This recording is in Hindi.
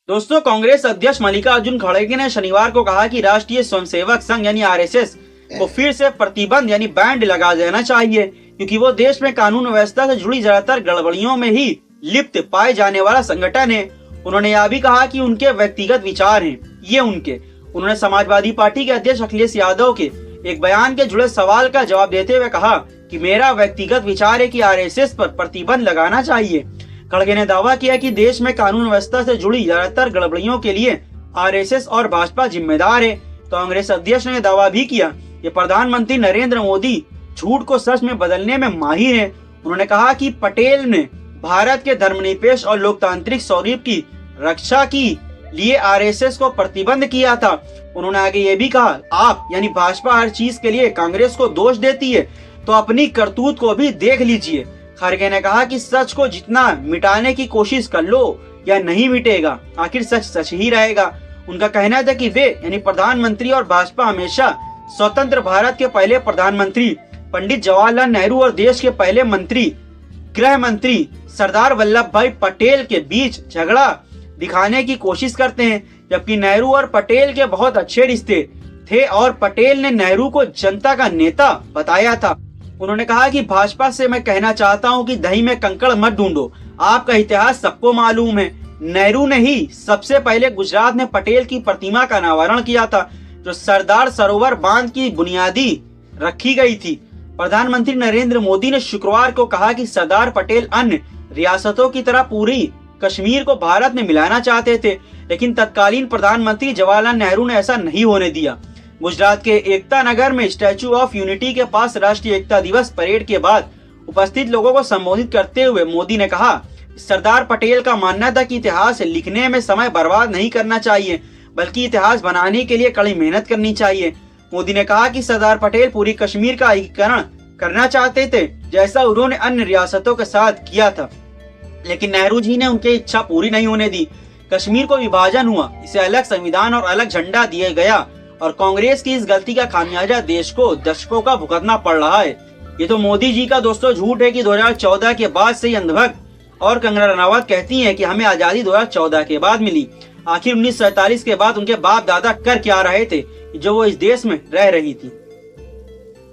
दोस्तों, कांग्रेस अध्यक्ष मल्लिकार्जुन खड़गे ने शनिवार को कहा कि राष्ट्रीय स्वयंसेवक संघ यानी आरएसएस को फिर से प्रतिबंध यानी बैंड लगा देना चाहिए, क्योंकि वो देश में कानून व्यवस्था से जुड़ी ज्यादातर गड़बड़ियों में ही लिप्त पाए जाने वाला संगठन है। उन्होंने यह भी कहा कि उनके व्यक्तिगत विचार हैं, ये उनके। उन्होंने समाजवादी पार्टी के अध्यक्ष अखिलेश यादव के एक बयान के जुड़े सवाल का जवाब देते हुए कहा कि मेरा व्यक्तिगत विचार है कि आरएसएस पर प्रतिबंध लगाना चाहिए। खड़गे ने दावा किया कि देश में कानून व्यवस्था से जुड़ी ज्यादातर गड़बड़ियों के लिए आरएसएस और भाजपा जिम्मेदार है। कांग्रेस अध्यक्ष ने दावा भी किया कि प्रधानमंत्री नरेंद्र मोदी झूठ को सच में बदलने में माहिर हैं। उन्होंने कहा कि पटेल ने भारत के धर्मनिरपेक्ष और लोकतांत्रिक स्वरूप की रक्षा की लिए आरएसएस को प्रतिबंध किया था। उन्होंने आगे ये भी कहा, आप यानी भाजपा हर चीज के लिए कांग्रेस को दोष देती है, तो अपनी करतूत को भी देख लीजिए। खड़गे ने कहा कि सच को जितना मिटाने की कोशिश कर लो या नहीं मिटेगा, आखिर सच सच ही रहेगा। उनका कहना था कि वे यानी प्रधानमंत्री और भाजपा हमेशा स्वतंत्र भारत के पहले प्रधानमंत्री पंडित जवाहरलाल नेहरू और देश के पहले मंत्री गृह मंत्री सरदार वल्लभ भाई पटेल के बीच झगड़ा दिखाने की कोशिश करते हैं, जबकि नेहरू और पटेल के बहुत अच्छे रिश्ते थे और पटेल ने नेहरू को जनता का नेता बताया था। उन्होंने कहा कि भाजपा से मैं कहना चाहता हूं कि दही में कंकड़ मत ढूंढो, आपका इतिहास सबको मालूम है। नेहरू ने ही सबसे पहले गुजरात में पटेल की प्रतिमा का अनावरण किया था, जो सरदार सरोवर बांध की बुनियादी रखी गई थी। प्रधानमंत्री नरेंद्र मोदी ने शुक्रवार को कहा कि सरदार पटेल अन्य रियासतों की तरह पूरी कश्मीर को भारत में मिलाना चाहते थे, लेकिन तत्कालीन प्रधानमंत्री जवाहरलाल नेहरू ने ऐसा नहीं होने दिया। गुजरात के एकता नगर में स्टैच्यू ऑफ यूनिटी के पास राष्ट्रीय एकता दिवस परेड के बाद उपस्थित लोगों को संबोधित करते हुए मोदी ने कहा, सरदार पटेल का मानना था कि इतिहास लिखने में समय बर्बाद नहीं करना चाहिए, बल्कि इतिहास बनाने के लिए कड़ी मेहनत करनी चाहिए। मोदी ने कहा कि सरदार पटेल पूरी कश्मीर का एकीकरण करना चाहते थे, जैसा उन्होंने अन्य रियासतों के साथ किया था, लेकिन नेहरू जी ने उनकी इच्छा पूरी नहीं होने दी। कश्मीर को विभाजन हुआ, इसे अलग संविधान और अलग झंडा दिया गया और कांग्रेस की इस गलती का खामियाजा देश को दशकों का भुगतना पड़ रहा है। ये तो मोदी जी का दोस्तों झूठ है कि 2014 के बाद से अंधभक्त और कंगना रनावत कहती हैं कि हमें आजादी 2014 के बाद मिली। आखिर 1947 के बाद उनके बाप दादा कर क्या रहे थे जो वो इस देश में रह रही थी।